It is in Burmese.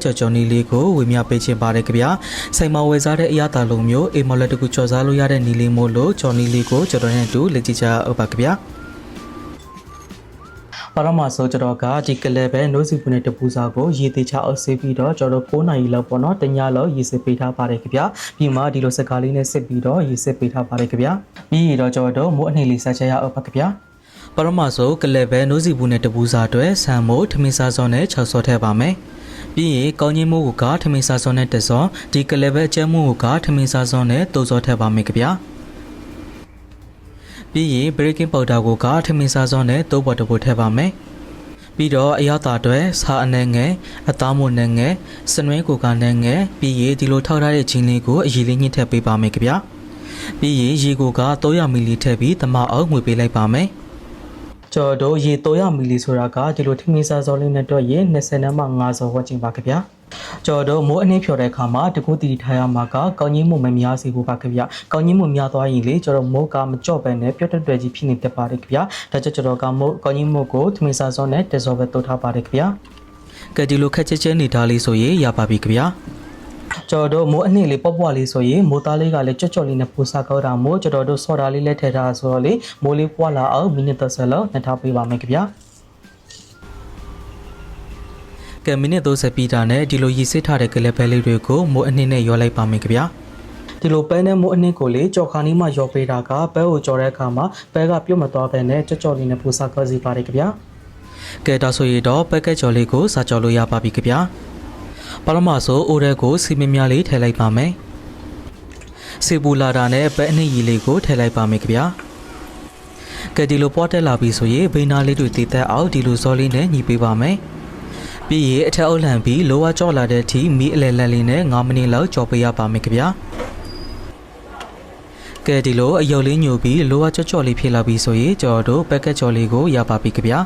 ကြော်ကြော်နီလေးကိုဝေမျှပေးခြင်းပါတယ်ခင်ဗျာဆိုင်မှာဝယ်စားတဲ့အရာတာလုံးမျိုးအိမ်မော်လက်တကူကြော်စားလို့ရတဲ့နီလေးမို့လို့ကြော်နီလေးကိုကျွန်တော်နဲ့အတူလက်ကြည့်ကြအောင်ပါခင်ဗျာပါရမဆိုကျွန်တော်ကဒီကလေးပဲနိုးစီပူနဲ့တပူစာကိုရေသေးချအောင်ဆေးပြီးတော့ကျွန်တော်9နာရီလောက်ပေါ့နော်တညလောက်ရေစစ်ပေးထားပါတယ်ခင်ဗျာပြီးမှဒီလိုစကားလေးနဲ့စစ်ပြီးတော့ရေစစ်ပေးထားပါတယ်ခင်ဗျာပြီးရတော့ကျွန်တော်မိုးအနေလေးဆက်ချက်ရအောင်ပါခင်ဗျာပရမဆိုကလေးပဲနိုးစီပူနဲ့တပူစာအတွက်ဆန်မိုးထမင်းစားစောနဲ့6စောထည့်ပါမယ်ပြီးရင်ကောင်းကြီးမိုးကထမင်းစားစောနဲ့1စောဒီကလေးပဲအကျမိုးကထမင်းစားစောနဲ့3စောထည့်ပါမယ်ခင်ဗျာပြီးရင် baking powder ကိုကထမင်းစားစောနဲ့3ပေါ်တပုတ်ထည့်ပါမယ်ပြီးတော့အရသာအတွက်စားအနေငယ်အသားမွန်နဲ့ငယ်စနွဲကိုကနဲ့ငယ်ပြီးရင်ဒီလိုထောက်ထားတဲ့ချင်းလေးကိုအရေးလေးညှစ်ထည့်ပေးပါမယ်ခင်ဗျာပြီးရင်ရေကိုက300မီလီထည့်ပြီးတမအောင်ငွေပေးလိုက်ပါမယ်ကျော်တို့ရေ300မီလီဆိုတာကဒီလိုထမင်းစားစောလေးနဲ့တော့ရေ20နဲ့မှ5စောဝတ်ချင်ပါခင်ဗျာကျော်တို့မိုးအနှင်းဖြော်တဲ့အခါမှာတကူတီထားရမှာကကောင်းကြီးမှုမများစေဘူးပါခင်ဗျာကောင်းကြီးမှုများသွားရင်လေကျော်တို့မိုးကမကြော့ပဲနဲ့ပြတ်တွဲကြီးဖြစ်နေတတ်ပါတယ်ခင်ဗျာဒါကြောင့်ကျော်တို့ကမိုးကောင်းကြီးမှုကိုထမင်းစားစောနဲ့1စောပဲတုတ်ထားပါတယ်ခင်ဗျာကဲဒီလိုခက်ချက်ချက်နေတာလေးဆိုရင်ရပါပြီခင်ဗျာကျော်တို့မိုးအနှင်းလေးပေါ့ပွားလေးဆိုရင်မိုးသားလေးကလည်းကြော့လေးနဲ့ပူစားကောက်တာမို့ကျော်တို့ဆော်တာလေးလည်းထည့်ထားဆိုတော့လေမိုးလေးပွားလာအောင်မိနစ်30လောက်နှစ်ထားပေးပါမယ်ခင်ဗျာကဲမိနစ်30ပြီးတာနဲ့ဒီလိုရည်စစ်ထားတဲ့ကလေးပဲလေးတွေကိုမိုးအနှင်းနဲ့ရောလိုက်ပါမယ်ခင်ဗျာဒီလိုပဲနဲ့မိုးအနှင်းကိုလေကြော်ခါနီးမှရောပေးတာကပဲကိုကြော်တဲ့အခါမှာပဲကပြုတ်မသွားပဲနဲ့ကြော့လေးနဲ့ပူစားကောက်စီပါတယ်ခင်ဗျာကဲဒါဆိုရင်တော့ပဲကက်ကြော်လေးကိုစားကြော်လို့ရပါပြီခင်ဗျာပါရမဆိုအိုရဲကိုစီမင်းများလေးထည့်လိုက်ပါမယ်စီပူလာတာနဲ့ပဲအနှိပ်ရီလေးကိုထည့်လိုက်ပါမယ်ခင်ဗျာကဲဒီလိုပွားတက်လာပြီဆိုရင်ဘေးနာလေးတွေတည်သက်အောင်ဒီလိုစောလေးနဲ့ညီပေးပါမယ်ပြီးရင်အထက်အုပ်လှန်ပြီးလိုဝါကြော့လာတဲ့အထိမီးအလဲလက်လေးနဲ့9မိနစ်လောက်ကြော်ပေးရပါမယ်ခင်ဗျာကဲဒီလိုအယုတ်လေးညိုပြီးလိုဝါကြော့ကြော့လေးဖြစ်လာပြီဆိုရင်ကျွန်တော်တို့ပက်ကက်ကြော်လေးကိုရပါပြီခင်ဗျာ